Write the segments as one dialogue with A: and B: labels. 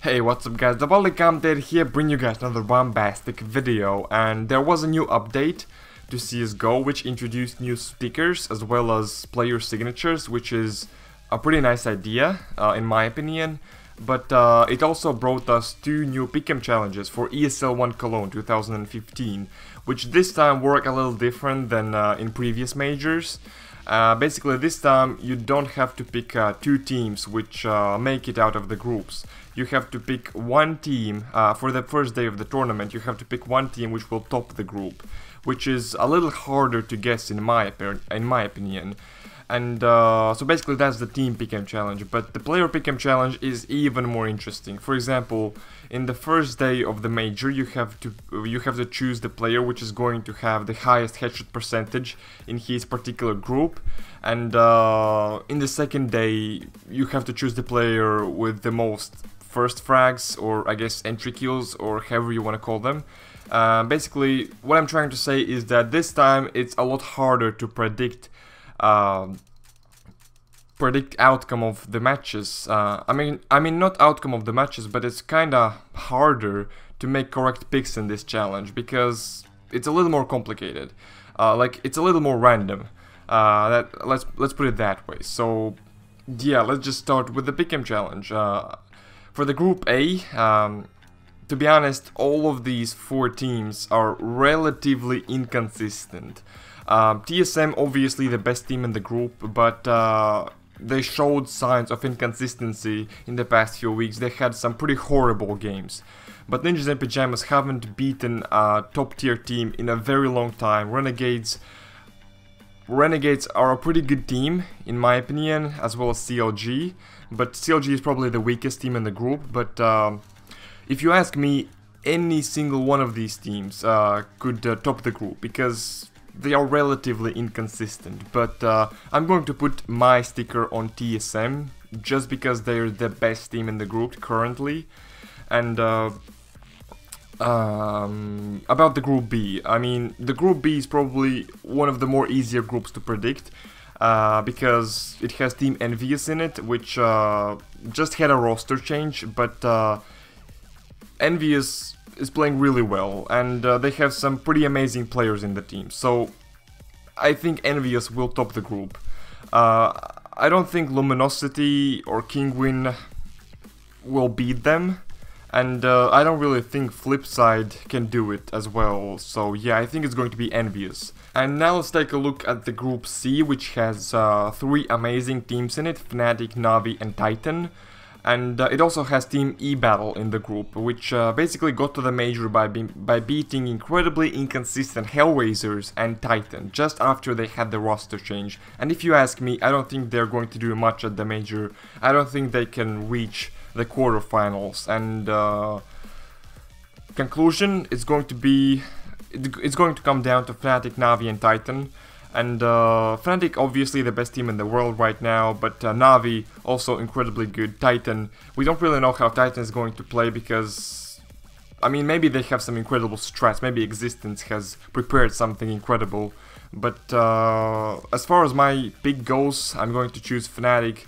A: Hey, what's up guys, the competitive here, bring you guys another bombastic video, and there was a new update to CSGO which introduced new stickers as well as player signatures, which is a pretty nice idea in my opinion, but it also brought us two new pick'em challenges for ESL Cologne 2015, which this time work a little different than in previous majors. Basically this time you don't have to pick two teams which make it out of the groups. You have to pick one team for the first day of the tournament. You have to pick one team which will top the group, which is a little harder to guess in my opinion. And so basically that's the team pick'em challenge, but the player pick'em challenge is even more interesting. For example, in the first day of the major you have to choose the player which is going to have the highest headshot percentage in his particular group, and in the second day you have to choose the player with the most first frags, or I guess entry kills, or however you want to call them. Basically what I'm trying to say is that this time it's a lot harder to predict outcome of the matches. I mean not outcome of the matches, but it's kinda harder to make correct picks in this challenge because it's a little more complicated. Like it's a little more random. Let's put it that way. So yeah, let's just start with the pick'em challenge. For the group A, to be honest, all of these four teams are relatively inconsistent. TSM obviously the best team in the group, but they showed signs of inconsistency in the past few weeks. They had some pretty horrible games. But Ninjas and Pajamas haven't beaten a top tier team in a very long time. Renegades are a pretty good team in my opinion, as well as CLG, but CLG is probably the weakest team in the group. But if you ask me, any single one of these teams could top the group because they are relatively inconsistent. But I'm going to put my sticker on TSM just because they're the best team in the group currently. And about the group B, I mean the group B is probably one of the more easier groups to predict because it has Team Envious in it, which just had a roster change, but Envious is playing really well, and they have some pretty amazing players in the team, so I think Envious will top the group. I don't think Luminosity or Kingwin will beat them, and I don't really think Flipside can do it as well, so yeah, I think it's going to be Envious. And now let's take a look at the group C, which has three amazing teams in it: Fnatic, Navi and Titan. And it also has Team E-Battle in the group, which basically got to the major by beating incredibly inconsistent Hellraisers and Titan just after they had the roster change. And if you ask me, I don't think they're going to do much at the major. I don't think they can reach the quarterfinals. And conclusion, it's going to come down to Fnatic, Navi and Titan. And Fnatic obviously the best team in the world right now, but Navi also incredibly good. Titan, we don't really know how Titan is going to play because, I mean, maybe they have some incredible strats, maybe Existence has prepared something incredible, but as far as my pick goes, I'm going to choose Fnatic.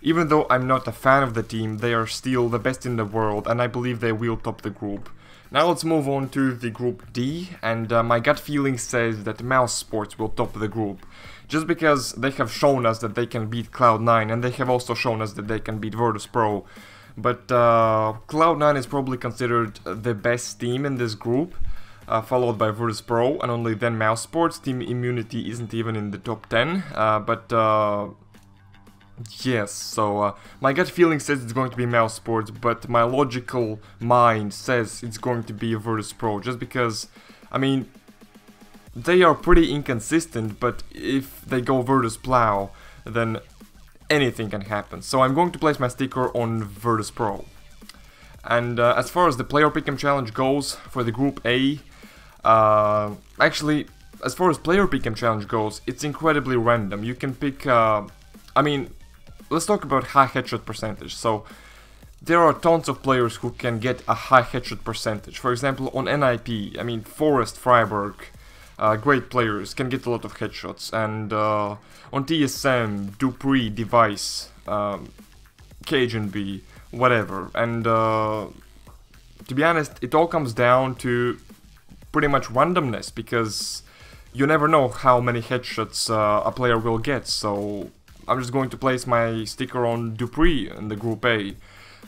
A: Even though I'm not a fan of the team, they are still the best in the world, and I believe they will top the group. Now let's move on to the group D, and my gut feeling says that mousesports will top the group, just because they have shown us that they can beat Cloud9, and they have also shown us that they can beat Virtus.pro. But Cloud9 is probably considered the best team in this group, followed by Virtus.pro, and only then mousesports. Team Immunity isn't even in the top 10, but yes, so my gut feeling says it's going to be mousesports, but my logical mind says it's going to be Virtus.pro, just because, I mean, they are pretty inconsistent, but if they go Virtus.plow, then anything can happen. So I'm going to place my sticker on Virtus.pro. And as far as the player pick'em challenge goes for the group A, actually, as far as player pick'em challenge goes, it's incredibly random. You can pick, I mean, let's talk about high headshot percentage. So there are tons of players who can get a high headshot percentage. For example, on NIP, I mean, Forrest, Freiburg, great players, can get a lot of headshots. And on TSM, Dupree, Device, KGNB, whatever. And to be honest, it all comes down to pretty much randomness, because you never know how many headshots a player will get. So I'm just going to place my sticker on Dupree in the Group A.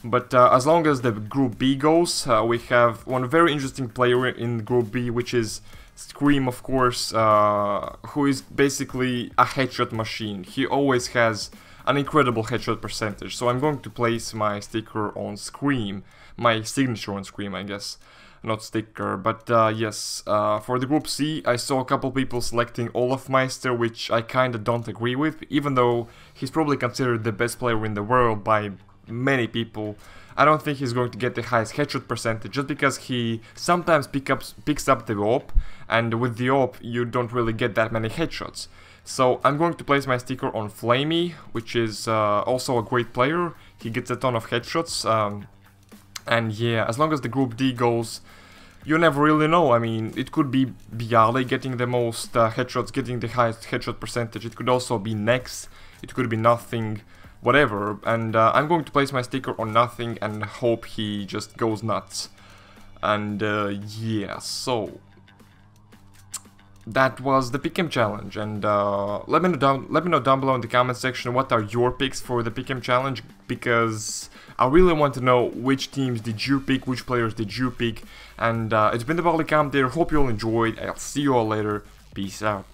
A: But as long as the Group B goes, we have one very interesting player in Group B, which is Scream, of course, who is basically a headshot machine. He always has an incredible headshot percentage, so I'm going to place my sticker on Scream, my signature on Scream, I guess, not sticker. But yes, for the Group C, I saw a couple people selecting Olafmeister, which I kinda don't agree with, even though he's probably considered the best player in the world by many people. I don't think he's going to get the highest headshot percentage, just because he sometimes picks up the AWP, and with the AWP you don't really get that many headshots. So I'm going to place my sticker on Flamey, which is also a great player. He gets a ton of headshots, and yeah, as long as the Group D goes, you never really know. I mean, it could be Biale getting the most headshots, getting the highest headshot percentage. It could also be Nex, it could be Nothing, whatever. And I'm going to place my sticker on Nothing and hope he just goes nuts. And yeah, so that was the Pick'em challenge. And let me know down below in the comment section what are your picks for the Pick'em challenge, because I really want to know which teams did you pick, which players did you pick. And it's been the Baldy Camp there. Hope you all enjoyed. I'll see you all later. Peace out.